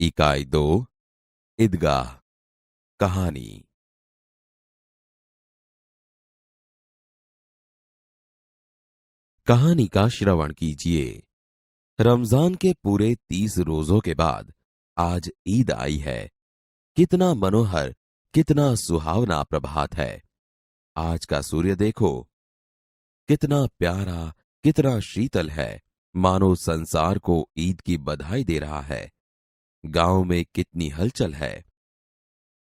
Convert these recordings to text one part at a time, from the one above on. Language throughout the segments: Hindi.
इकाई 2 ईदगाह कहानी। कहानी का श्रवण कीजिए। रमजान के पूरे 30 रोजों के बाद आज ईद आई है। कितना मनोहर, कितना सुहावना प्रभात है। आज का सूर्य देखो, कितना प्यारा, कितना शीतल है, मानो संसार को ईद की बधाई दे रहा है। गांव में कितनी हलचल है।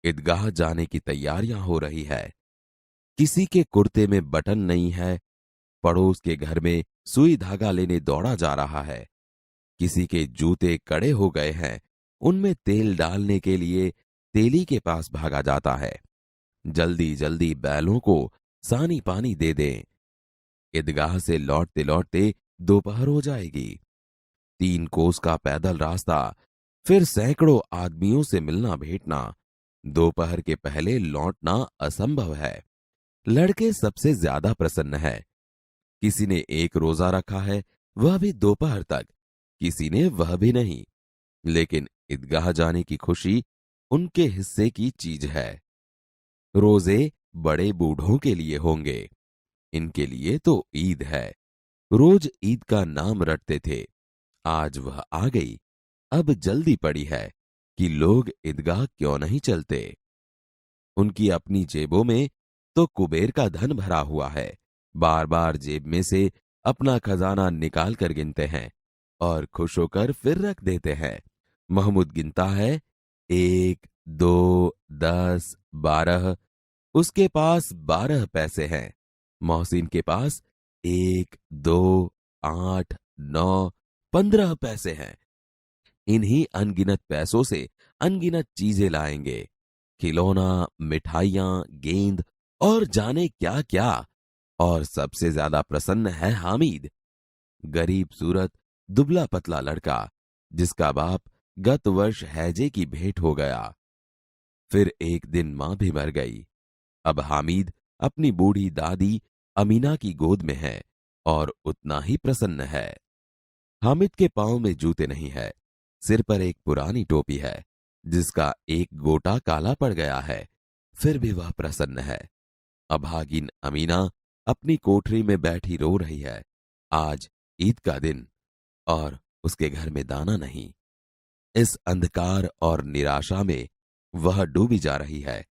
ईदगाह जाने की तैयारियां हो रही है। किसी के कुर्ते में बटन नहीं है, पड़ोस के घर में सुई धागा लेने दौड़ा जा रहा है। किसी के जूते कड़े हो गए हैं, उनमें तेल डालने के लिए तेली के पास भागा जाता है। जल्दी जल्दी बैलों को सानी पानी दे दें। ईदगाह से लौटते लौटते दोपहर हो जाएगी। 3 कोस का पैदल रास्ता, फिर सैकड़ों आदमियों से मिलना भेंटना। दोपहर के पहले लौटना असंभव है। लड़के सबसे ज्यादा प्रसन्न है। किसी ने 1 रोजा रखा है, वह भी दोपहर तक, किसी ने वह भी नहीं। लेकिन ईदगाह जाने की खुशी उनके हिस्से की चीज है। रोजे बड़े बूढ़ों के लिए होंगे, इनके लिए तो ईद है। रोज ईद का नाम रटते थे, आज वह आ गई। अब जल्दी पड़ी है कि लोग ईदगाह क्यों नहीं चलते। उनकी अपनी जेबों में तो कुबेर का धन भरा हुआ है। बार बार जेब में से अपना खजाना निकाल कर गिनते हैं और खुश होकर फिर रख देते हैं। महमूद गिनता है, 1, 2, 10, 12। उसके पास 12 पैसे हैं। मोहसिन के पास 1, 2, 8, 9, 15 पैसे हैं। इन्हीं अनगिनत पैसों से अनगिनत चीजें लाएंगे। खिलौना, मिठाइयां, गेंद और जाने क्या क्या। और सबसे ज्यादा प्रसन्न है हामिद, गरीब सूरत, दुबला पतला लड़का, जिसका बाप गत वर्ष हैजे की भेंट हो गया। फिर एक दिन मां भी मर गई। अब हामिद अपनी बूढ़ी दादी अमीना की गोद में है और उतना ही प्रसन्न है। हामिद के पांव में जूते नहीं है, सिर पर एक पुरानी टोपी है जिसका एक गोटा काला पड़ गया है। फिर भी वह प्रसन्न है। अभागिन अमीना अपनी कोठरी में बैठी रो रही है। आज ईद का दिन और उसके घर में दाना नहीं। इस अंधकार और निराशा में वह डूबी जा रही है।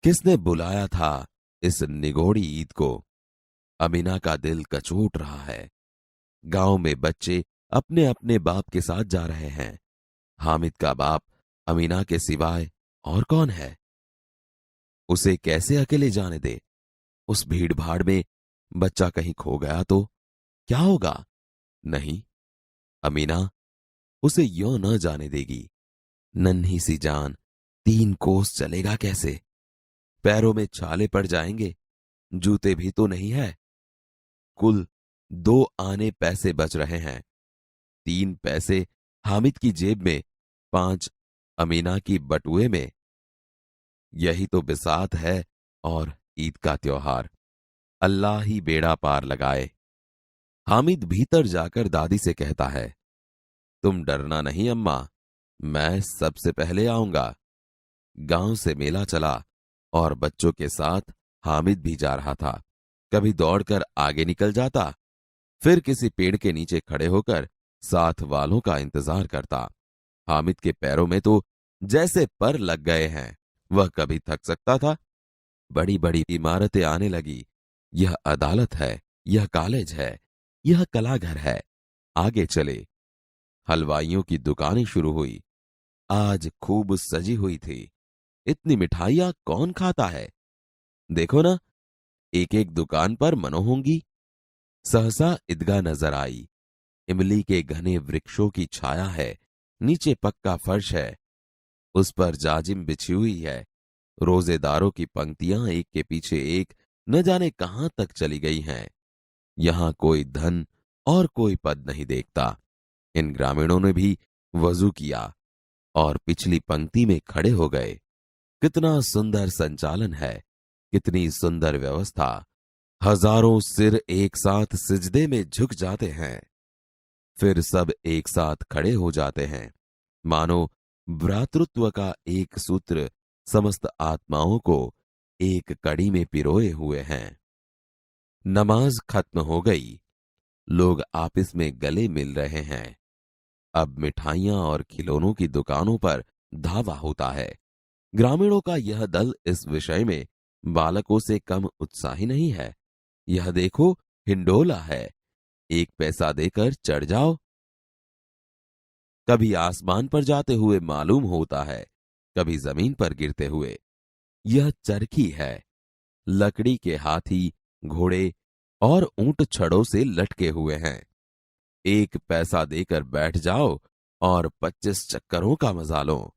किसने बुलाया था इस निगोड़ी ईद को? अमीना का दिल कचोट रहा है। गांव में बच्चे अपने अपने बाप के साथ जा रहे हैं। हामिद का बाप अमीना के सिवाय और कौन है? उसे कैसे अकेले जाने दे? उस भीड़ भाड़ में बच्चा कहीं खो गया तो क्या होगा? नहीं, अमीना उसे यों न जाने देगी। नन्ही सी जान 3 कोस चलेगा कैसे? पैरों में छाले पड़ जाएंगे, जूते भी तो नहीं है। कुल 2 आने पैसे बच रहे हैं। 3 पैसे हामिद की जेब में, 5 अमीना की बटुए में। यही तो बिसात है और ईद का त्योहार। अल्लाह ही बेड़ा पार लगाए। हामिद भीतर जाकर दादी से कहता है, तुम डरना नहीं अम्मा, मैं सबसे पहले आऊंगा। गांव से मेला चला और बच्चों के साथ हामिद भी जा रहा था। कभी दौड़कर आगे निकल जाता, फिर किसी पेड़ के नीचे खड़े होकर साथ वालों का इंतजार करता। हामिद के पैरों में तो जैसे पर लग गए हैं। वह कभी थक सकता था? बड़ी बड़ी इमारतें आने लगी। यह अदालत है, यह कॉलेज है, यह कलाघर है। आगे चले। हलवाइयों की दुकानें शुरू हुई। आज खूब सजी हुई थी। इतनी मिठाइयां कौन खाता है? देखो ना, एक एक दुकान पर मनो होंगी। सहसा ईदगाह नजर आई। इमली के घने वृक्षों की छाया है। नीचे पक्का फर्श है, उस पर जाजिम बिछी हुई है। रोजेदारों की पंक्तियां एक के पीछे एक न जाने कहां तक चली गई हैं। यहां कोई धन और कोई पद नहीं देखता। इन ग्रामीणों ने भी वजू किया और पिछली पंक्ति में खड़े हो गए। कितना सुंदर संचालन है, कितनी सुंदर व्यवस्था। हजारों सिर एक साथ सिजदे में झुक जाते हैं, फिर सब एक साथ खड़े हो जाते हैं, मानो भ्रातृत्व का एक सूत्र समस्त आत्माओं को एक कड़ी में पिरोए हुए हैं। नमाज खत्म हो गई, लोग आपस में गले मिल रहे हैं। अब मिठाइयां और खिलौनों की दुकानों पर धावा होता है। ग्रामीणों का यह दल इस विषय में बालकों से कम उत्साही नहीं है। यह देखो, हिंडोला है, 1 पैसा देकर चढ़ जाओ। कभी आसमान पर जाते हुए मालूम होता है, कभी जमीन पर गिरते हुए। यह चरखी है। लकड़ी के हाथी, घोड़े और ऊंट छड़ों से लटके हुए हैं। 1 पैसा देकर बैठ जाओ और 25 चक्करों का मजा लो।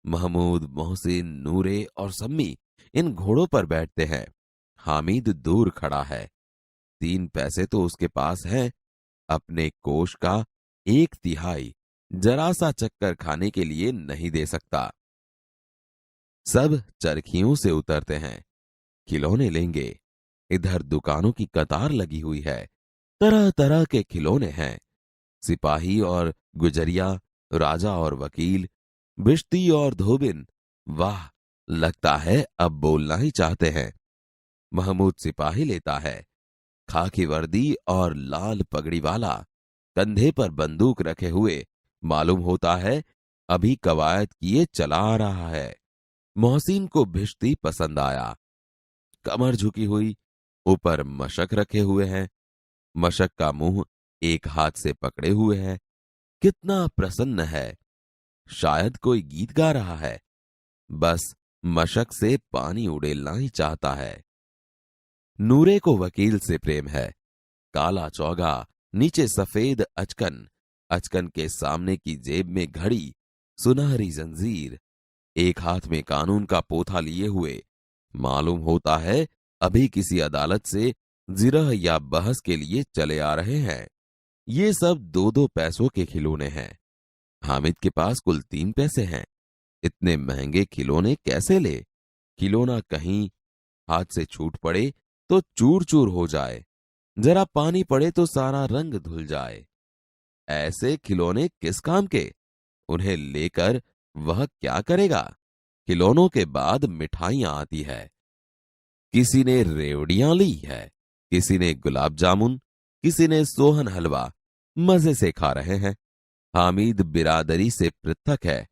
महमूद, मोहसिन, नूरे और सम्मी इन घोड़ों पर बैठते हैं। हामिद दूर खड़ा है। 3 पैसे तो उसके पास है। अपने कोष का 1/3 जरा सा चक्कर खाने के लिए नहीं दे सकता। सब चरखियों से उतरते हैं, खिलौने लेंगे। इधर दुकानों की कतार लगी हुई है। तरह तरह के खिलौने हैं। सिपाही और गुजरिया, राजा और वकील, बिश्ती और धोबिन। वाह, लगता है अब बोलना ही चाहते हैं। महमूद सिपाही लेता है, खाकी वर्दी और लाल पगड़ी वाला, कंधे पर बंदूक रखे हुए। मालूम होता है अभी कवायद किए चला आ रहा है। मोहसिन को भिश्ती पसंद आया। कमर झुकी हुई, ऊपर मशक रखे हुए हैं। मशक का मुंह एक हाथ से पकड़े हुए है। कितना प्रसन्न है, शायद कोई गीत गा रहा है। बस मशक से पानी उड़ेलना ही चाहता है। नूरे को वकील से प्रेम है। काला चौगा, नीचे सफेद अचकन, अचकन के सामने की जेब में घड़ी, सुनहरी जंजीर, एक हाथ में कानून का पोथा लिए हुए। मालूम होता है अभी किसी अदालत से जिरह या बहस के लिए चले आ रहे हैं। ये सब 2-2 पैसों के खिलौने हैं। हामिद के पास कुल 3 पैसे हैं। इतने महंगे खिलौने कैसे ले? खिलौना कहीं हाथ से छूट पड़े तो चूर चूर हो जाए, जरा पानी पड़े तो सारा रंग धुल जाए। ऐसे खिलौने किस काम के? उन्हें लेकर वह क्या करेगा? खिलौनों के बाद मिठाइयां आती है। किसी ने रेवड़ियां ली है, किसी ने गुलाब जामुन, किसी ने सोहन हलवा। मजे से खा रहे हैं। हामिद बिरादरी से पृथक है।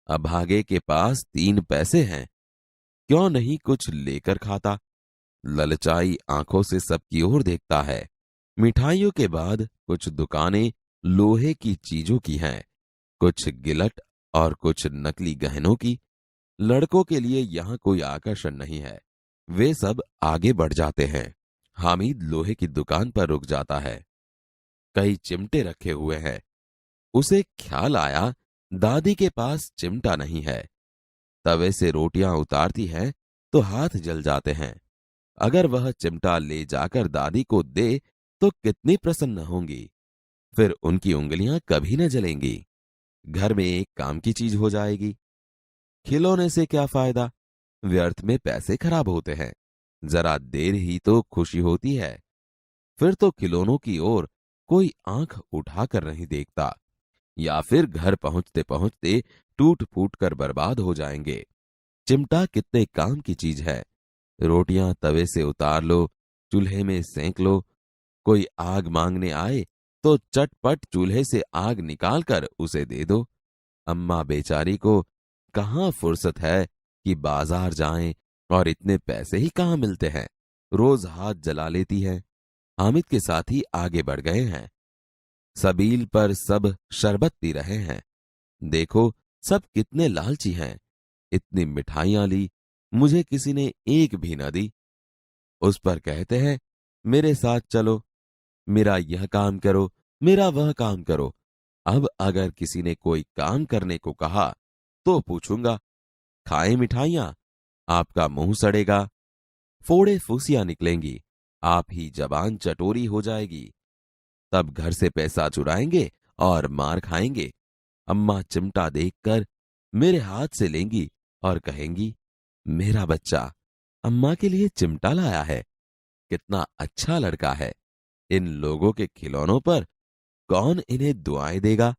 अभागे के पास 3 पैसे हैं, क्यों नहीं कुछ लेकर खाता? ललचाई आंखों से सबकी ओर देखता है। मिठाइयों के बाद कुछ दुकानें लोहे की चीजों की हैं, कुछ गिलट और कुछ नकली गहनों की। लड़कों के लिए यहां कोई आकर्षण नहीं है। वे सब आगे बढ़ जाते हैं। हामिद लोहे की दुकान पर रुक जाता है। कई चिमटे रखे हुए हैं। उसे ख्याल आया दादी के पास चिमटा नहीं है। तवे से रोटियां उतारती है तो हाथ जल जाते हैं। अगर वह चिमटा ले जाकर दादी को दे तो कितनी प्रसन्न होंगी। फिर उनकी उंगलियां कभी न जलेंगी। घर में एक काम की चीज हो जाएगी। खिलौने से क्या फायदा? व्यर्थ में पैसे खराब होते हैं। जरा देर ही तो खुशी होती है। फिर तो खिलौनों की ओर कोई आंख उठाकर नहीं देखता, या फिर घर पहुंचते पहुंचते टूट फूट कर बर्बाद हो जाएंगे। चिमटा कितने काम की चीज है। रोटियां तवे से उतार लो, चूल्हे में सेंक लो। कोई आग मांगने आए तो चटपट चूल्हे से आग निकालकर उसे दे दो। अम्मा बेचारी को कहाँ फुर्सत है कि बाजार जाएं, और इतने पैसे ही कहाँ मिलते हैं। रोज हाथ जला लेती है। हामिद के साथी आगे बढ़ गए हैं। सबील पर सब शरबत पी रहे हैं। देखो, सब कितने लालची हैं। इतनी मिठाइयां ली, मुझे किसी ने एक भी न दी। उस पर कहते हैं मेरे साथ चलो, मेरा यह काम करो, मेरा वह काम करो। अब अगर किसी ने कोई काम करने को कहा तो पूछूंगा, खाएं मिठाइयां, आपका मुंह सड़ेगा, फोड़े फुसियां निकलेंगी, आप ही जबान चटोरी हो जाएगी। तब घर से पैसा चुराएंगे और मार खाएंगे। अम्मा चिमटा देखकर मेरे हाथ से लेंगी और कहेंगी, मेरा बच्चा अम्मा के लिए चिमटा लाया है, कितना अच्छा लड़का है। इन लोगों के खिलौनों पर कौन इन्हें दुआएं देगा?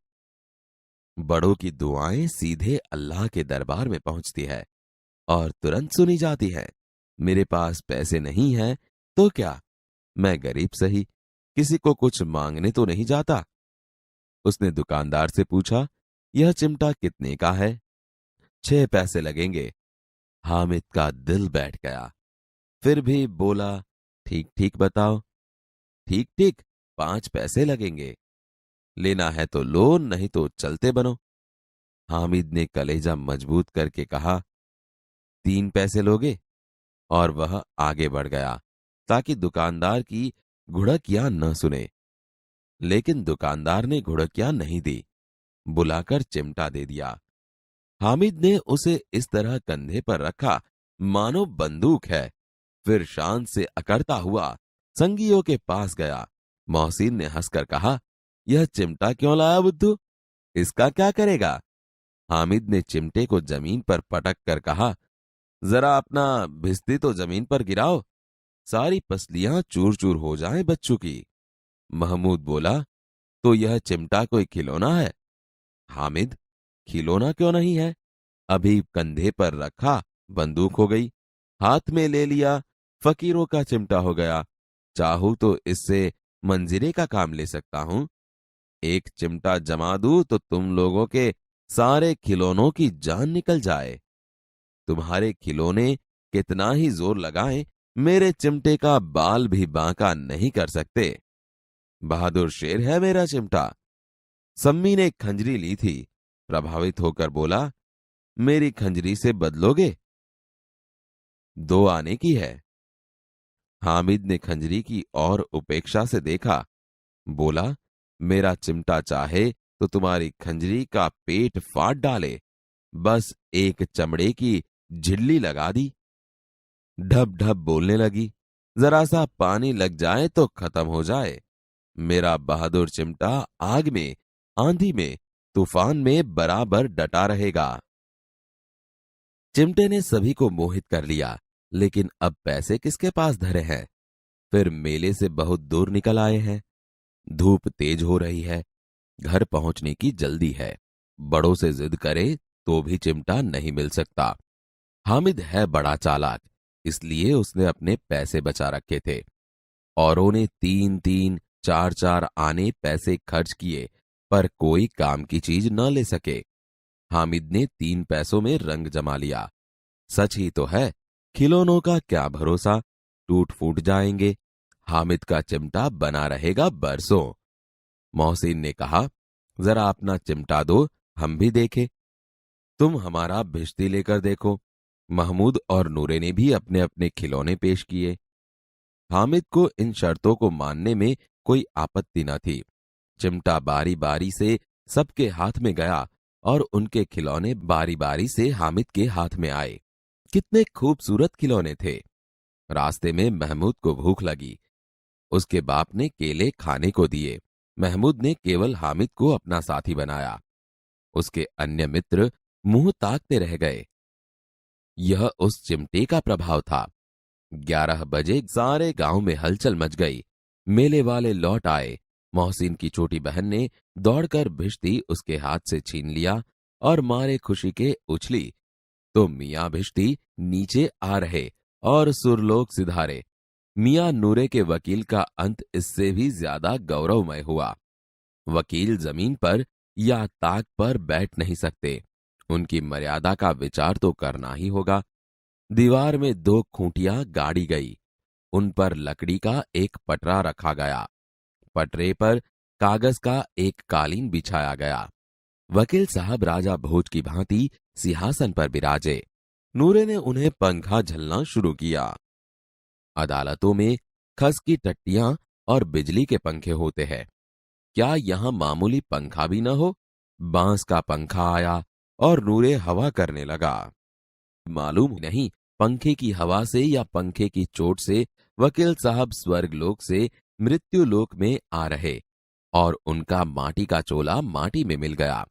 बड़ों की दुआएं सीधे अल्लाह के दरबार में पहुंचती है और तुरंत सुनी जाती है। मेरे पास पैसे नहीं हैं तो क्या, मैं गरीब सही, किसी को कुछ मांगने तो नहीं जाता। उसने दुकानदार से पूछा, यह चिमटा कितने का है? 6 पैसे लगेंगे। हामिद का दिल बैठ गया। फिर भी बोला, ठीक ठीक बताओ। ठीक ठीक, 5 पैसे लगेंगे। लेना है तो लो, नहीं तो चलते बनो। हामिद ने कलेजा मजबूत करके कहा, 3 पैसे लोगे? और वह आगे बढ़ गया ताकि दुकानदार की घुड़कियां न सुने। लेकिन दुकानदार ने घुड़कियां नहीं दी, बुलाकर चिमटा दे दिया। हामिद ने उसे इस तरह कंधे पर रखा मानो बंदूक है। फिर शान से अकड़ता हुआ संगियों के पास गया। मोहसिन ने हंसकर कहा, यह चिमटा क्यों लाया बुद्धू? इसका क्या करेगा? हामिद ने चिमटे को जमीन पर पटक कर कहा, जरा अपना भिस्ती तो जमीन पर गिराओ, सारी पसलियां चूर चूर हो जाएं बच्चों की। महमूद बोला, तो यह चिमटा कोई खिलौना है? हामिद, खिलौना क्यों नहीं है? अभी कंधे पर रखा बंदूक हो गई, हाथ में ले लिया फकीरों का चिमटा हो गया। चाहूं तो इससे मंजीरे का काम ले सकता हूं। एक चिमटा जमा दूं तो तुम लोगों के सारे खिलौनों की जान निकल जाए। तुम्हारे खिलौने कितना ही जोर लगाएं, मेरे चिमटे का बाल भी बांका नहीं कर सकते। बहादुर शेर है मेरा चिमटा। सम्मी ने खंजरी ली थी, प्रभावित होकर बोला, मेरी खंजरी से बदलोगे? 2 आने की है। हामिद ने खंजरी की और उपेक्षा से देखा, बोला, मेरा चिमटा चाहे तो तुम्हारी खंजरी का पेट फाड़ डाले, बस एक चमड़े की झिल्ली लगा दी। ढब ढब बोलने लगी, जरा सा पानी लग जाए तो खत्म हो जाए। मेरा बहादुर चिमटा आग में, आंधी में, तूफान में बराबर डटा रहेगा। चिमटे ने सभी को मोहित कर लिया, लेकिन अब पैसे किसके पास धरे हैं? फिर मेले से बहुत दूर निकल आए हैं। धूप तेज हो रही है, घर पहुंचने की जल्दी है। बड़ों से जिद करे तो भी चिमटा नहीं मिल सकता। हामिद है बड़ा चालाक, इसलिए उसने अपने पैसे बचा रखे थे। औरों ने 3-3, 4-4 आने पैसे खर्च किए, पर कोई काम की चीज न ले सके। हामिद ने 3 पैसों में रंग जमा लिया। सच ही तो है, खिलौनों का क्या भरोसा, टूट फूट जाएंगे। हामिद का चिमटा बना रहेगा बरसों। मोहसिन ने कहा, जरा अपना चिमटा दो, हम भी देखें। तुम हमारा भिश्ती लेकर देखो। महमूद और नूरे ने भी अपने अपने खिलौने पेश किए। हामिद को इन शर्तों को मानने में कोई आपत्ति न थी। चिमटा बारी बारी से सबके हाथ में गया और उनके खिलौने बारी बारी से हामिद के हाथ में आए। कितने खूबसूरत खिलौने थे। रास्ते में महमूद को भूख लगी। उसके बाप ने केले खाने को दिए। महमूद ने केवल हामिद को अपना साथी बनाया। उसके अन्य मित्र मुंह ताकते रह गए। यह उस चिमटे का प्रभाव था। 11 बजे सारे गांव में हलचल मच गई। मेले वाले लौट आए। मोहसिन की छोटी बहन ने दौड़कर भिश्ती उसके हाथ से छीन लिया और मारे खुशी के उछली तो मियां भिश्ती नीचे आ रहे और सुरलोक सिधारे। मियां नूरे के वकील का अंत इससे भी ज्यादा गौरवमय हुआ। वकील जमीन पर या ताक पर बैठ नहीं सकते, उनकी मर्यादा का विचार तो करना ही होगा। दीवार में 2 खूंटियां गाड़ी गई, उन पर लकड़ी का एक पटरा रखा गया। पटरे पर कागज का एक कालीन बिछाया गया। वकील साहब राजा भोज की भांति सिंहासन पर विराजे। नूरे ने उन्हें पंखा झलना शुरू किया। अदालतों में खस की टट्टियां और बिजली के पंखे होते हैं, क्या यहां मामूली पंखा भी न हो? बांस का पंखा आया और नूरे हवा करने लगा। मालूम नहीं पंखे की हवा से या पंखे की चोट से वकील साहब स्वर्गलोक से मृत्युलोक में आ रहे और उनका माटी का चोला माटी में मिल गया।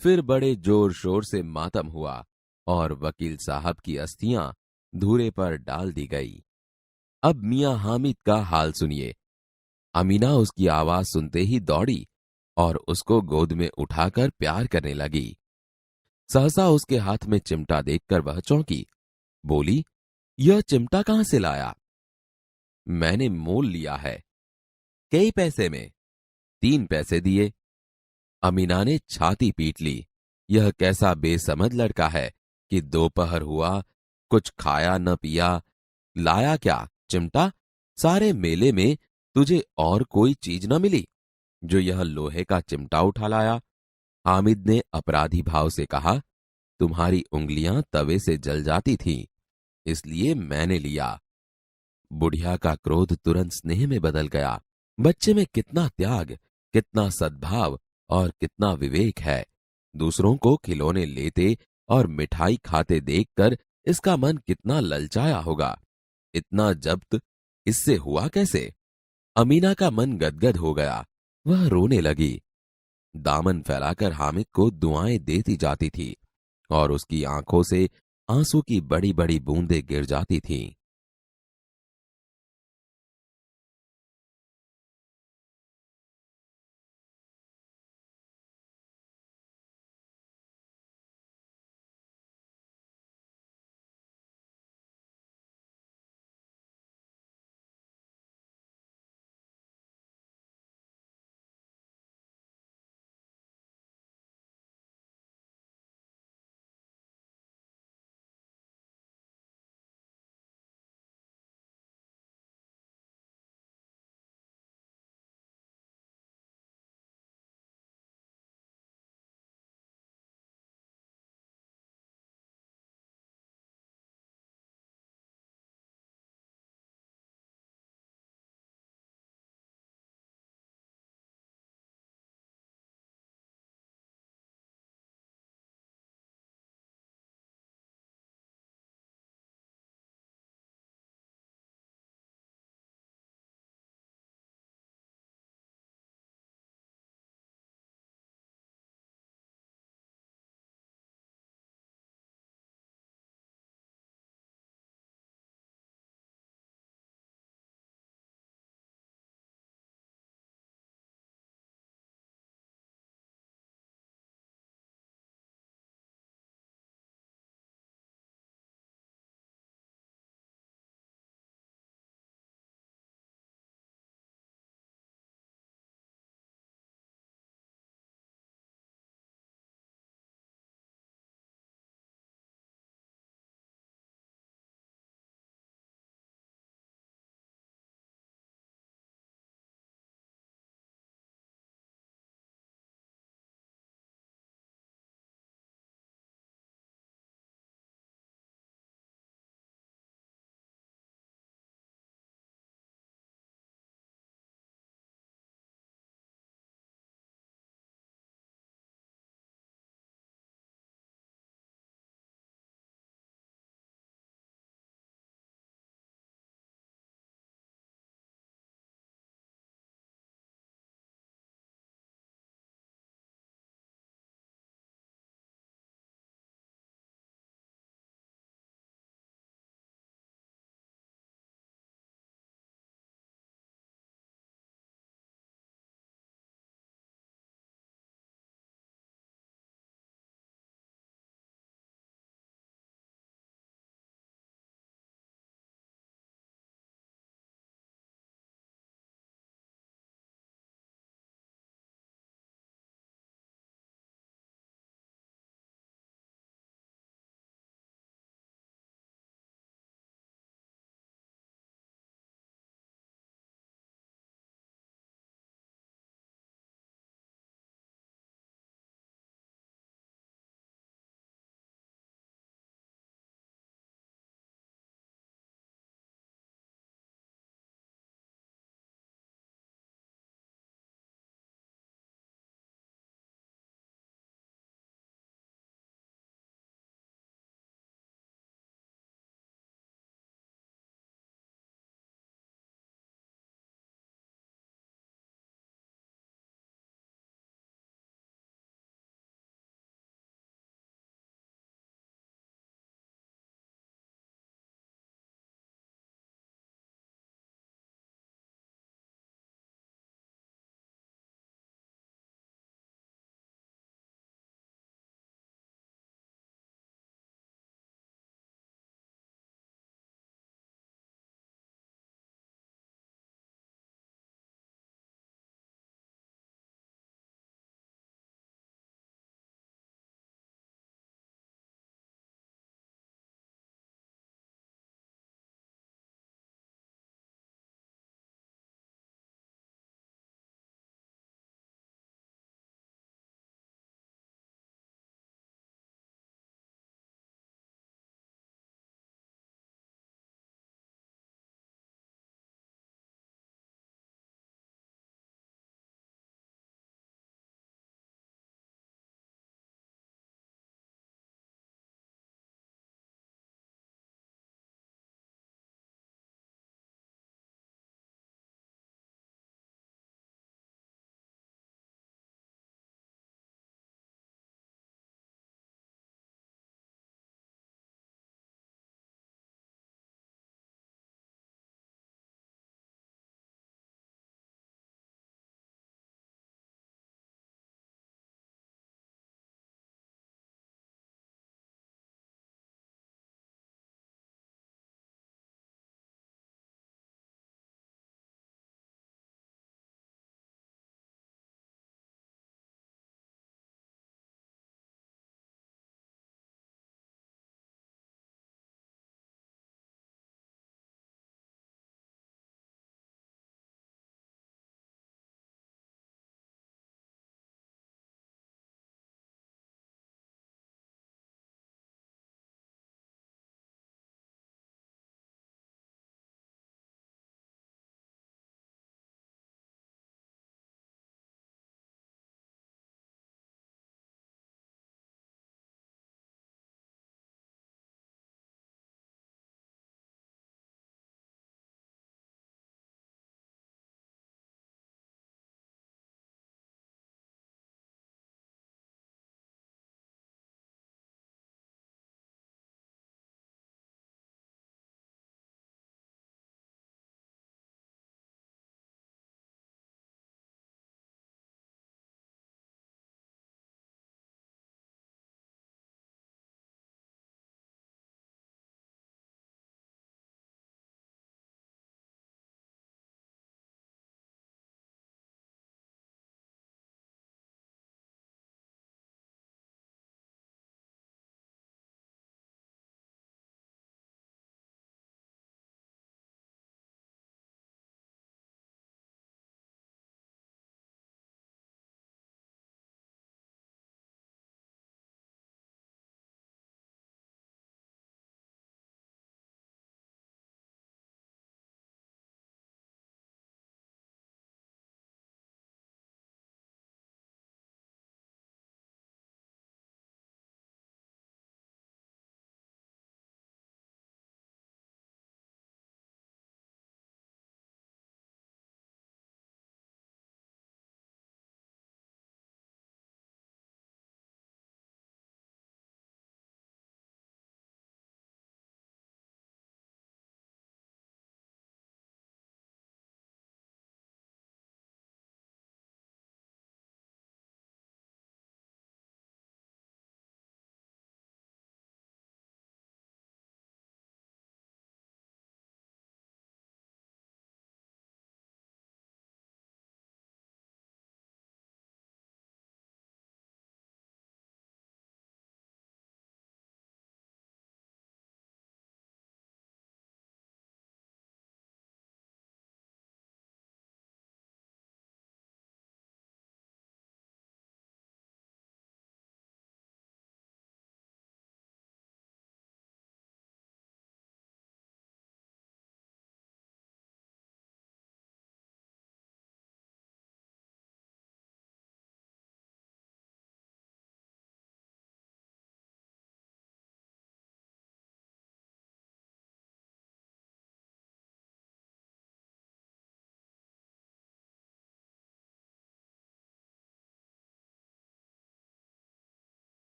फिर बड़े जोर शोर से मातम हुआ और वकील साहब की अस्थियां धूरे पर डाल दी गई। अब मियां हामिद का हाल सुनिए। अमीना उसकी आवाज सुनते ही दौड़ी। और उसको गोद में उठाकर प्यार करने लगी। सहसा उसके हाथ में चिमटा देखकर वह चौंकी। बोली, यह चिमटा कहां से लाया? मैंने मोल लिया है। कई पैसे में? 3 पैसे दिए। अमीना ने छाती पीट ली। यह कैसा बेसमझ लड़का है कि दोपहर हुआ, कुछ खाया न पिया, लाया क्या? चिमटा? सारे मेले में तुझे और कोई चीज न मिली जो यह लोहे का चिमटा उठा लाया? हामिद ने अपराधी भाव से कहा, तुम्हारी उंगलियां तवे से जल जाती थीं, इसलिए मैंने लिया। बुढ़िया का क्रोध तुरंत स्नेह में बदल गया। बच्चे में कितना त्याग, कितना सद्भाव और कितना विवेक है। दूसरों को खिलौने लेते और मिठाई खाते देखकर इसका मन कितना ललचाया होगा। इतना जब्त इससे हुआ कैसे? अमीना का मन गदगद हो गया। वह रोने लगी। दामन फैलाकर हामिद को दुआएं देती जाती थी और उसकी आंखों से आंसू की बड़ी बड़ी बूंदें गिर जाती थीं।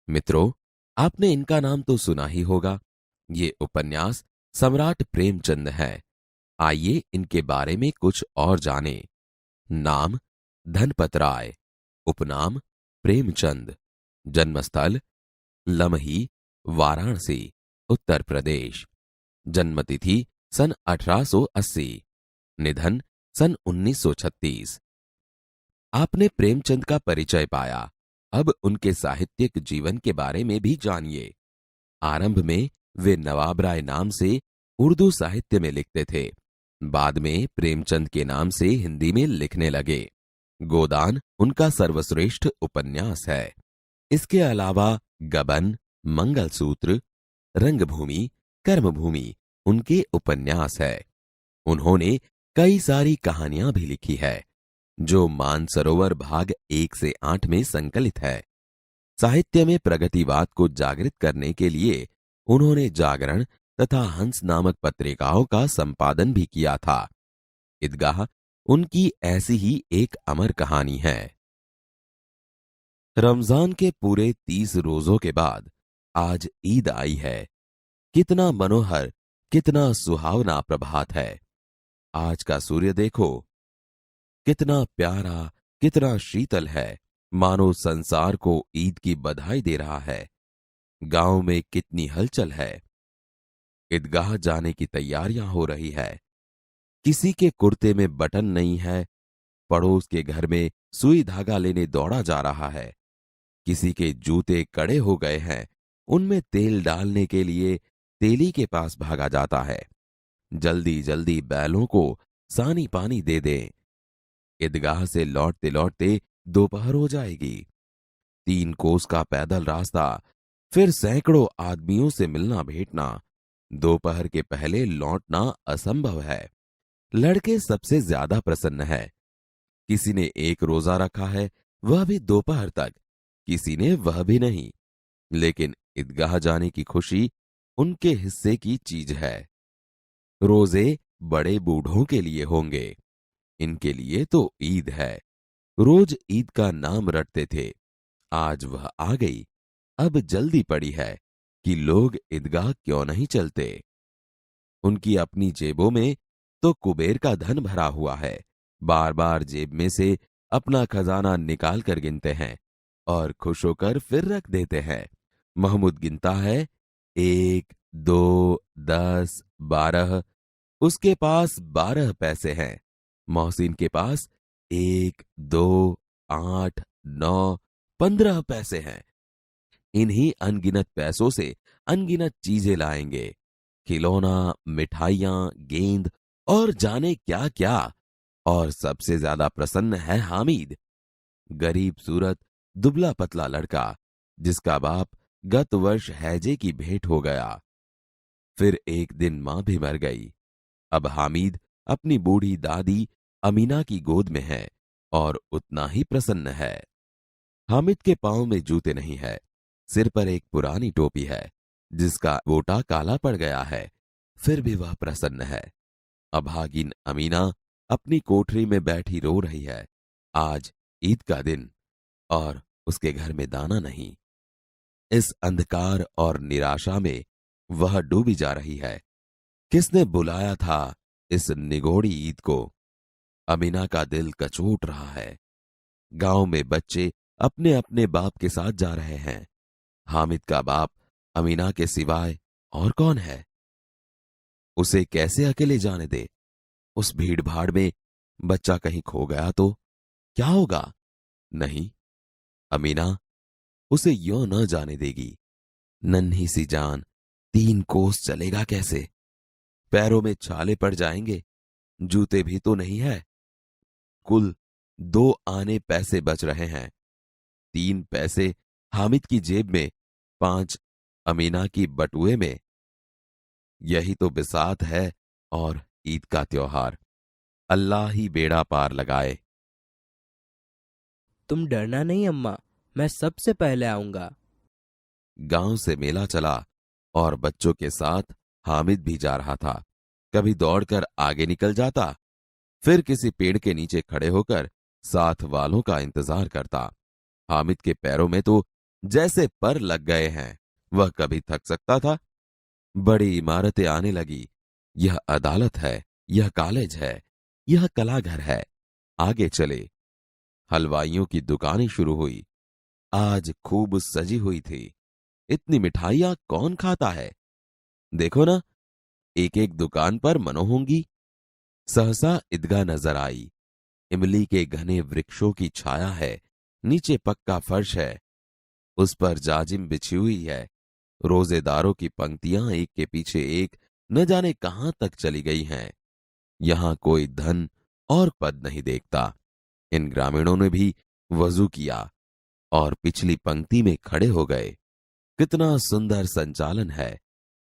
मित्रों, आपने इनका नाम तो सुना ही होगा। ये उपन्यास सम्राट प्रेमचंद है। आइए इनके बारे में कुछ और जानें। नाम धनपत राय, उपनाम प्रेमचंद, जन्मस्थल लमही, वाराणसी, उत्तर प्रदेश, जन्मतिथि सन 1880, निधन सन 1936। आपने प्रेमचंद का परिचय पाया, अब उनके साहित्यिक जीवन के बारे में भी जानिए। आरंभ में वे नवाब राय नाम से उर्दू साहित्य में लिखते थे। बाद में प्रेमचंद के नाम से हिंदी में लिखने लगे। गोदान उनका सर्वश्रेष्ठ उपन्यास है। इसके अलावा गबन, मंगलसूत्र, रंगभूमि, कर्मभूमि उनके उपन्यास है। उन्होंने कई सारी कहानियां भी लिखी है, जो मानसरोवर भाग 1 से 8 में संकलित है। साहित्य में प्रगतिवाद को जागृत करने के लिए उन्होंने जागरण तथा हंस नामक पत्रिकाओं का संपादन भी किया था। ईदगाह उनकी ऐसी ही एक अमर कहानी है। रमजान के पूरे 30 रोजों के बाद आज ईद आई है। कितना मनोहर, कितना सुहावना प्रभात है। आज का सूर्य देखो, कितना प्यारा, कितना शीतल है, मानो संसार को ईद की बधाई दे रहा है। गांव में कितनी हलचल है। ईदगाह जाने की तैयारियां हो रही है। किसी के कुर्ते में बटन नहीं है, पड़ोस के घर में सुई धागा लेने दौड़ा जा रहा है। किसी के जूते कड़े हो गए हैं, उनमें तेल डालने के लिए तेली के पास भागा जाता है। जल्दी जल्दी बैलों को सानी पानी दे दें। ईदगाह से लौटते लौटते दोपहर हो जाएगी। 3 कोस का पैदल रास्ता, फिर सैकड़ों आदमियों से मिलना भेंटना। दोपहर के पहले लौटना असंभव है। लड़के सबसे ज्यादा प्रसन्न है। किसी ने एक रोजा रखा है, वह भी दोपहर तक, किसी ने वह भी नहीं। लेकिन ईदगाह जाने की खुशी उनके हिस्से की चीज है। रोजे बड़े बूढ़ों के लिए होंगे, इनके लिए तो ईद है। रोज ईद का नाम रटते थे, आज वह आ गई। अब जल्दी पड़ी है कि लोग ईदगाह क्यों नहीं चलते। उनकी अपनी जेबों में तो कुबेर का धन भरा हुआ है। बार बार जेब में से अपना खजाना निकाल कर गिनते हैं और खुश होकर फिर रख देते हैं। महमूद गिनता है, 1, 2, 10, 12। उसके पास 12 पैसे हैं। मोहसिन के पास 1, 2, 8, 9, 15 पैसे हैं। इन्हीं अनगिनत पैसों से अनगिनत चीजें लाएंगे, खिलौना, मिठाइयां, गेंद और जाने क्या क्या। और सबसे ज्यादा प्रसन्न है हामिद, गरीब सूरत, दुबला पतला लड़का, जिसका बाप गत वर्ष हैजे की भेंट हो गया। फिर एक दिन मां भी मर गई। अब हामिद अपनी बूढ़ी दादी अमीना की गोद में है और उतना ही प्रसन्न है। हामिद के पांव में जूते नहीं है, सिर पर एक पुरानी टोपी है जिसका गोटा काला पड़ गया है, फिर भी वह प्रसन्न है। अभागिन अमीना अपनी कोठरी में बैठी रो रही है। आज ईद का दिन और उसके घर में दाना नहीं। इस अंधकार और निराशा में वह डूबी जा रही है। किसने बुलाया था इस निगोड़ी ईद को? अमीना का दिल कचोट रहा है। गांव में बच्चे अपने अपने बाप के साथ जा रहे हैं। हामिद का बाप अमीना के सिवाय और कौन है? उसे कैसे अकेले जाने दे? उस भीड़ भाड़ में बच्चा कहीं खो गया तो क्या होगा? नहीं, अमीना उसे यों न जाने देगी। नन्ही सी जान 3 कोस चलेगा कैसे? पैरों में छाले पड़ जाएंगे, जूते भी तो नहीं है। कुल 2 आने पैसे बच रहे हैं। 3 पैसे हामिद की जेब में, 5 अमीना की बटुए में। यही तो बिसात है और ईद का त्योहार। अल्लाह ही बेड़ा पार लगाए। तुम डरना नहीं अम्मा, मैं सबसे पहले आऊंगा। गांव से मेला चला और बच्चों के साथ हामिद भी जा रहा था। कभी दौड़कर आगे निकल जाता, फिर किसी पेड़ के नीचे खड़े होकर साथ वालों का इंतजार करता। हामिद के पैरों में तो जैसे पर लग गए हैं। वह कभी थक सकता था। बड़ी इमारतें आने लगी। यह अदालत है, यह कॉलेज है, यह कलाघर है। आगे चले। हलवाइयों की दुकानें शुरू हुई। आज खूब सजी हुई थी। इतनी मिठाइयां कौन खाता है? देखो ना, एक एक दुकान पर मनो होंगी। सहसा ईदगाह नजर आई। इमली के घने वृक्षों की छाया है। नीचे पक्का फर्श है। उस पर जाजिम बिछी हुई है। रोजेदारों की पंक्तियां एक के पीछे एक न जाने कहां तक चली गई हैं। यहां कोई धन और पद नहीं देखता। इन ग्रामीणों ने भी वजू किया और पिछली पंक्ति में खड़े हो गए। कितना सुंदर संचालन है,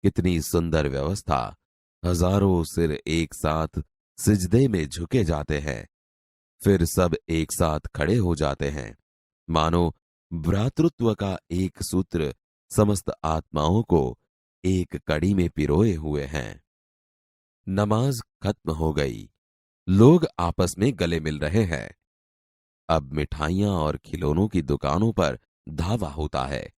कितनी सुंदर व्यवस्था। हजारों सिर एक साथ सिजदे में झुके जाते हैं, फिर सब एक साथ खड़े हो जाते हैं, मानो भ्रातृत्व का एक सूत्र समस्त आत्माओं को एक कड़ी में पिरोए हुए हैं। नमाज खत्म हो गई। लोग आपस में गले मिल रहे हैं। अब मिठाइयां और खिलौनों की दुकानों पर धावा होता है।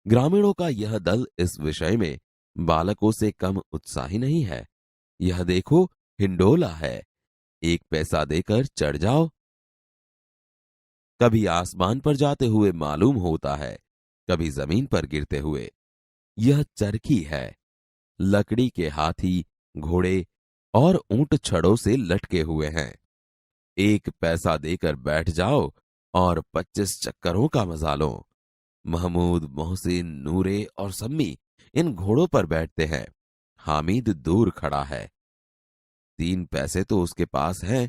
ग्रामीणों का यह दल इस विषय में बालकों से कम उत्साही नहीं है। यह देखो, हिंडोला है, 1 पैसा देकर चढ़ जाओ। कभी आसमान पर जाते हुए मालूम होता है, कभी जमीन पर गिरते हुए। यह चरखी है। लकड़ी के हाथी, घोड़े और ऊंट छड़ों से लटके हुए हैं। 1 पैसा देकर बैठ जाओ और 25 चक्करों का मजा लो। महमूद, मोहसिन, नूरे और सम्मी इन घोड़ों पर बैठते हैं। हामिद दूर खड़ा है। 3 पैसे तो उसके पास हैं।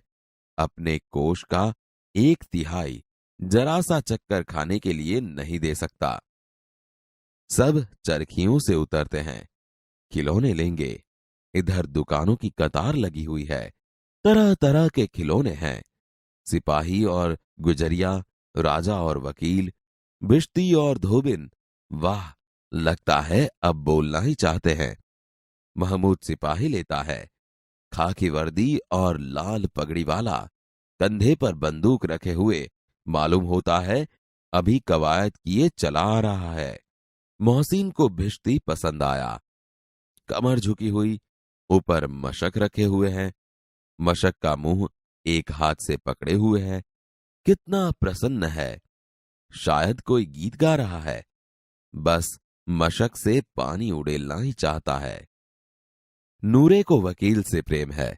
अपने कोष का 1/3 जरा सा चक्कर खाने के लिए नहीं दे सकता। सब चरखियों से उतरते हैं। खिलौने लेंगे। इधर दुकानों की कतार लगी हुई है। तरह तरह के खिलौने हैं। सिपाही और गुजरिया, राजा और वकील, बिश्ती और धोबिन। वाह, लगता है अब बोलना ही चाहते हैं। महमूद सिपाही लेता है। खाकी वर्दी और लाल पगड़ी वाला, कंधे पर बंदूक रखे हुए, मालूम होता है अभी कवायद किए चला आ रहा है। मोहसिन को भिश्ती पसंद आया। कमर झुकी हुई, ऊपर मशक रखे हुए हैं। मशक का मुंह एक हाथ से पकड़े हुए है। कितना प्रसन्न है, शायद कोई गीत गा रहा है। बस मशक से पानी उड़ेलना ही चाहता है। नूरे को वकील से प्रेम है।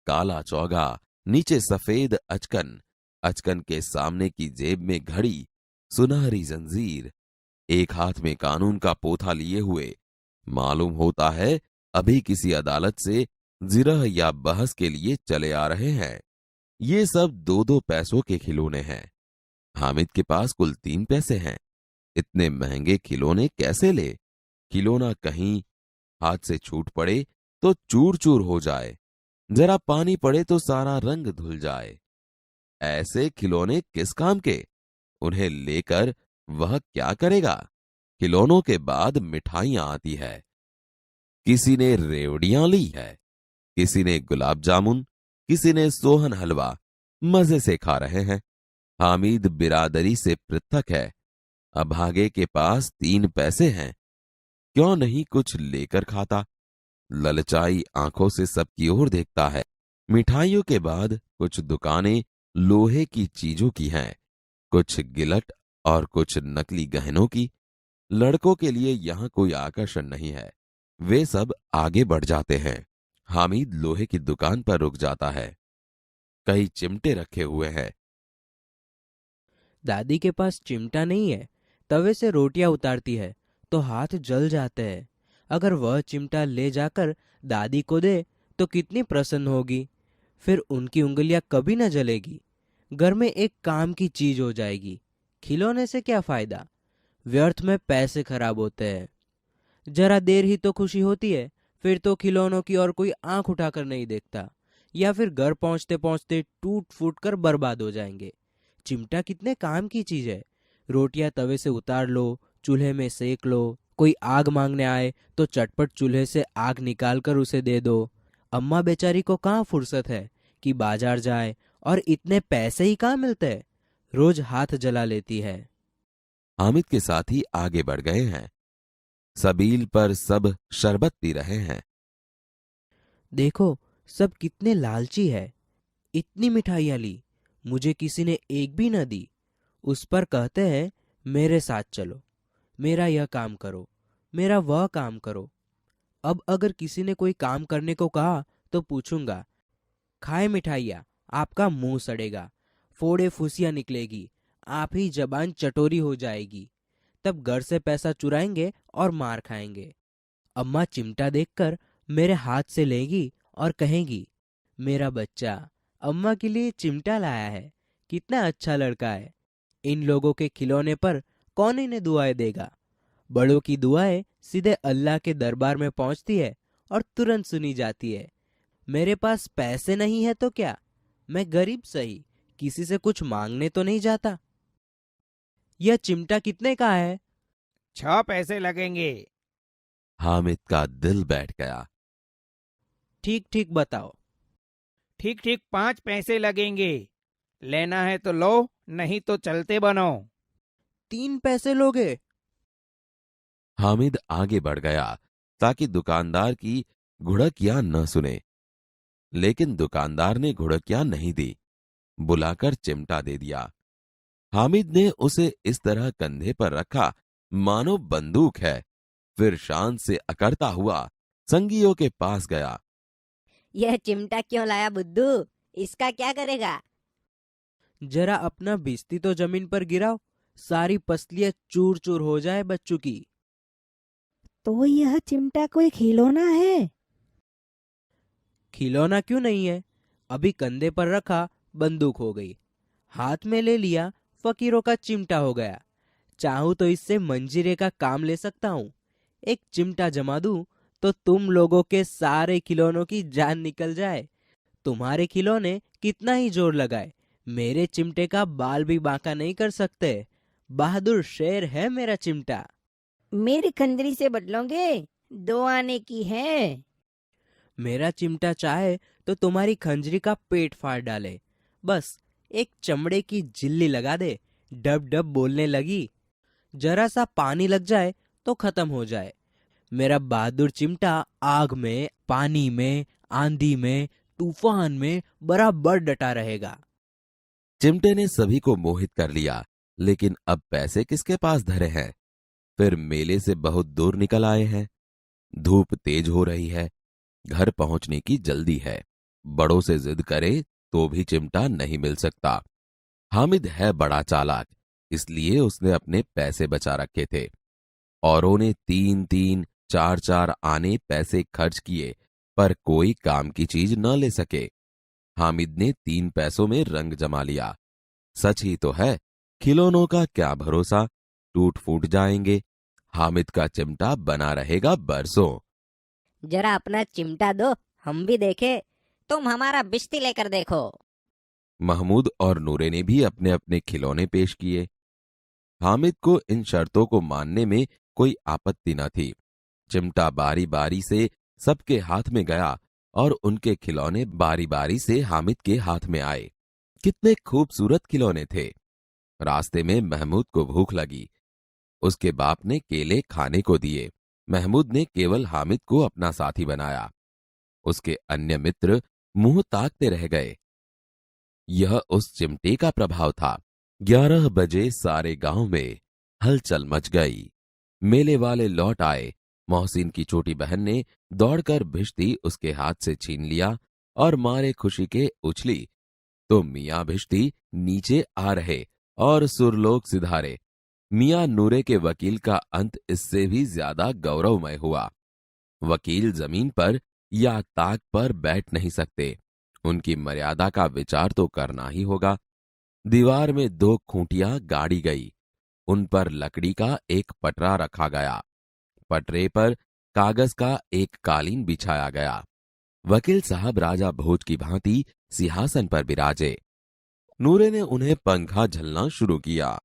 काला चौगा, नीचे सफेद अचकन, अचकन के सामने की जेब में घड़ी, सुनहरी जंजीर, एक हाथ में कानून का पोथा लिए हुए, मालूम होता है अभी किसी अदालत से जिरह या बहस के लिए चले आ रहे हैं। ये सब 2-2 पैसों के खिलौने हैं। हामिद के पास कुल 3 पैसे हैं। इतने महंगे खिलौने कैसे ले? खिलौना कहीं हाथ से छूट पड़े तो चूर चूर हो जाए, जरा पानी पड़े तो सारा रंग धुल जाए। ऐसे खिलौने किस काम के? उन्हें लेकर वह क्या करेगा? खिलौनों के बाद मिठाइयां आती है। किसी ने रेवड़ियां ली है, किसी ने गुलाब जामुन, किसी ने सोहन हलवा। मजे से खा रहे हैं। हामिद बिरादरी से पृथक है। अभागे के पास 3 पैसे हैं। क्यों नहीं कुछ लेकर खाता? ललचाई आंखों से सबकी ओर देखता है। मिठाइयों के बाद कुछ दुकानें लोहे की चीजों की हैं, कुछ गिलट और कुछ नकली गहनों की। लड़कों के लिए यहां कोई आकर्षण नहीं है। वे सब आगे बढ़ जाते हैं। हामिद लोहे की दुकान पर रुक जाता है। कई चिमटे रखे हुए हैं। दादी के पास चिमटा नहीं है। तवे से रोटियां उतारती है तो हाथ जल जाते हैं। अगर वह चिमटा ले जाकर दादी को दे तो कितनी प्रसन्न होगी। फिर उनकी उंगलियां कभी न जलेगी। घर में एक काम की चीज हो जाएगी। खिलौने से क्या फायदा? व्यर्थ में पैसे खराब होते हैं। जरा देर ही तो खुशी होती है, फिर तो खिलौनों की और कोई आंख उठाकर नहीं देखता, या फिर घर पहुंचते पहुंचते टूट फूट कर बर्बाद हो जाएंगे। चिमटा कितने काम की चीज है। रोटियां तवे से उतार लो, चूल्हे में सेक लो। कोई आग मांगने आए तो चटपट चूल्हे से आग निकाल कर उसे दे दो। अम्मा बेचारी को कहाँ फुर्सत है कि बाजार जाए, और इतने पैसे ही कहाँ मिलते हैं। रोज हाथ जला लेती है। हामिद के साथी आगे बढ़ गए हैं। सबील पर सब शरबत पी रहे हैं। देखो, सब कितने लालची है। इतनी मिठाइयाँ ली, मुझे किसी ने एक भी न दी। उस पर कहते हैं मेरे साथ चलो, मेरा यह काम करो, मेरा वह काम करो। अब अगर किसी ने कोई काम करने को कहा तो पूछूंगा, खाए मिठाइयाँ, आपका मुंह सड़ेगा, फोड़े फुसियाँ निकलेगी, आप ही जबान चटोरी हो जाएगी। तब घर से पैसा चुराएंगे और मार खाएंगे। अम्मा चिमटा देखकर मेरे हाथ से लेगी और कहेंगी, मेरा बच्चा अम्मा के लिए चिमटा लाया है, कितना अच्छा लड़का है। इन लोगों के खिलौने पर कौन इन्हें दुआएं देगा। बड़ों की दुआएं सीधे अल्लाह के दरबार में पहुंचती है और तुरंत सुनी जाती है। मेरे पास पैसे नहीं है तो क्या, मैं गरीब सही, किसी से कुछ मांगने तो नहीं जाता। यह चिमटा कितने का है? 6 पैसे लगेंगे। हामिद का दिल बैठ गया। ठीक ठीक बताओ। ठीक ठीक 5 पैसे लगेंगे। लेना है तो लो, नहीं तो चलते बनो। 3 पैसे लोगे? हामिद आगे बढ़ गया ताकि दुकानदार की घुड़कियां न सुने, लेकिन दुकानदार ने घुड़कियां नहीं दी, बुलाकर चिमटा दे दिया। हामिद ने उसे इस तरह कंधे पर रखा मानो बंदूक है। फिर शान से अकड़ता हुआ संगियों के पास गया। यह चिमटा क्यों लाया बुद्धू? इसका क्या करेगा? जरा अपना बिस्ती तो जमीन पर गिराओ, सारी पसलियां चूर चूर हो जाए बच्चों की। तो यह चिमटा कोई खिलौना है? खिलौना क्यों नहीं है? अभी कंधे पर रखा बंदूक हो गई, हाथ में ले लिया फकीरों का चिमटा हो गया। चाहूं तो इससे मंजीरे का काम ले सकता हूँ। एक चिमटा जमा दूं तो तुम लोगों के सारे खिलौनों की जान निकल जाए। तुम्हारे खिलौने कितना ही जोर लगाए, मेरे चिमटे का बाल भी बांका नहीं कर सकते। बहादुर शेर है मेरा चिमटा। मेरी खंजरी से बदलोगे? 2 आने की है। मेरा चिमटा चाहे तो तुम्हारी खंजरी का पेट फाड़ डाले, बस एक चमड़े की झिल्ली लगा दे। डब डब बोलने लगी, जरा सा पानी लग जाए तो खत्म हो जाए। मेरा बहादुर चिमटा आग में, पानी में, आंधी में, तूफान में बराबर डटा रहेगा। चिमटे ने सभी को मोहित कर लिया, लेकिन अब पैसे किसके पास धरे हैं। फिर मेले से बहुत दूर निकल आए हैं। धूप तेज हो रही है, घर पहुंचने की जल्दी है। बड़ों से जिद करे तो भी चिमटा नहीं मिल सकता। हामिद है बड़ा चालाक, इसलिए उसने अपने पैसे बचा रखे थे। औरों ने 3-3, 4-4 आने पैसे खर्च किए, पर कोई काम की चीज न ले सके। हामिद ने 3 पैसों में रंग जमा लिया। सच ही तो है, खिलौनों का क्या भरोसा, टूट फूट जाएंगे। हामिद का चिमटा बना रहेगा बरसों। जरा अपना चिमटा दो, हम भी देखे। तुम हमारा बिस्ती लेकर देखो। महमूद और नूरे ने भी अपने अपने खिलौने पेश किए। हामिद को इन शर्तों को मानने में कोई आपत्ति न थी। चिमटा बारी बारी से सबके हाथ में गया और उनके खिलौने बारी बारी से हामिद के हाथ में आए। कितने खूबसूरत खिलौने थे। रास्ते में महमूद को भूख लगी। उसके बाप ने केले खाने को दिए। महमूद ने केवल हामिद को अपना साथी बनाया। उसके अन्य मित्र मुंह ताकते रह गए। यह उस चिमटे का प्रभाव था। 11 बजे सारे गांव में हलचल मच गई। मेले वाले लौट आए। मोहसिन की छोटी बहन ने दौड़कर भिश्ती उसके हाथ से छीन लिया और मारे खुशी के उछली तो मियां भिश्ती नीचे आ रहे और सुरलोक सिधारे। मियां नूरे के वकील का अंत इससे भी ज्यादा गौरवमय हुआ। वकील जमीन पर या ताक पर बैठ नहीं सकते, उनकी मर्यादा का विचार तो करना ही होगा। दीवार में 2 खूंटियां गाड़ी गई, उन पर लकड़ी का एक पटरा रखा गया। पटरे पर कागज का एक कालीन बिछाया गया। वकील साहब राजा भोज की भांति सिंहासन पर बिराजे। नूरे ने उन्हें पंखा झलना शुरू किया।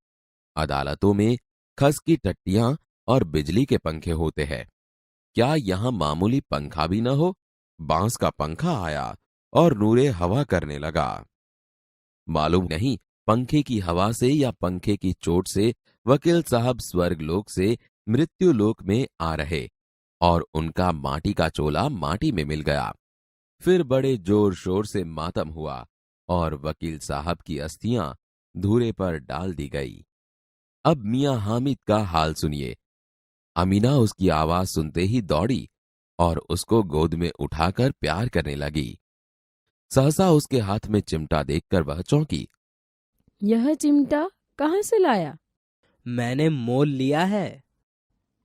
अदालतों में खस की टट्टियां और बिजली के पंखे होते हैं, क्या यहां मामूली पंखा भी न हो? बांस का पंखा आया और नूरे हवा करने लगा। मालूम नहीं पंखे की हवा से या पंखे की चोट से वकील साहब स्वर्गलोक से मृत्युलोक में आ रहे और उनका माटी का चोला माटी में मिल गया। फिर बड़े जोर शोर से मातम हुआ और वकील साहब की अस्थियां धूरे पर डाल दी गई। अब मियां हामिद का हाल सुनिए। अमीना उसकी आवाज सुनते ही दौड़ी और उसको गोद में उठाकर प्यार करने लगी। सहसा उसके हाथ में चिमटा देखकर वह चौंकी। यह चिमटा कहाँ से लाया? मैंने मोल लिया है।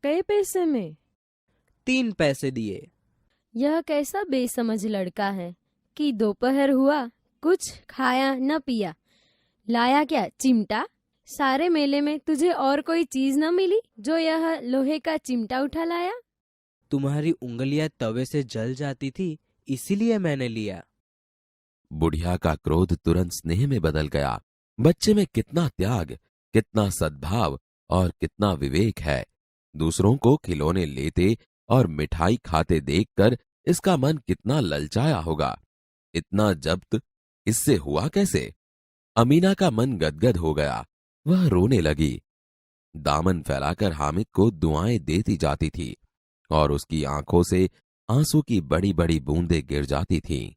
कई पैसे में? 3 पैसे दिए। यह कैसा बेसमझ लड़का है कि दोपहर हुआ कुछ खाया न पिया, लाया क्या चिमटा? सारे मेले में तुझे और कोई चीज न मिली जो यह लोहे का चिमटा उठा लाया? तुम्हारी उंगलियां तवे से जल जाती थी, इसीलिए मैंने लिया। बुढ़िया का क्रोध तुरंत स्नेह में बदल गया। बच्चे में कितना त्याग, कितना सद्भाव और कितना विवेक है। दूसरों को खिलौने लेते और मिठाई खाते देखकर इसका मन कितना ललचाया होगा। इतना जब्त इससे हुआ कैसे? अमीना का मन गदगद हो गया। वह रोने लगी। दामन फैलाकर हामिद को दुआएं देती जाती थी और उसकी आंखों से आंसू की बड़ी बड़ी बूंदें गिर जाती थीं।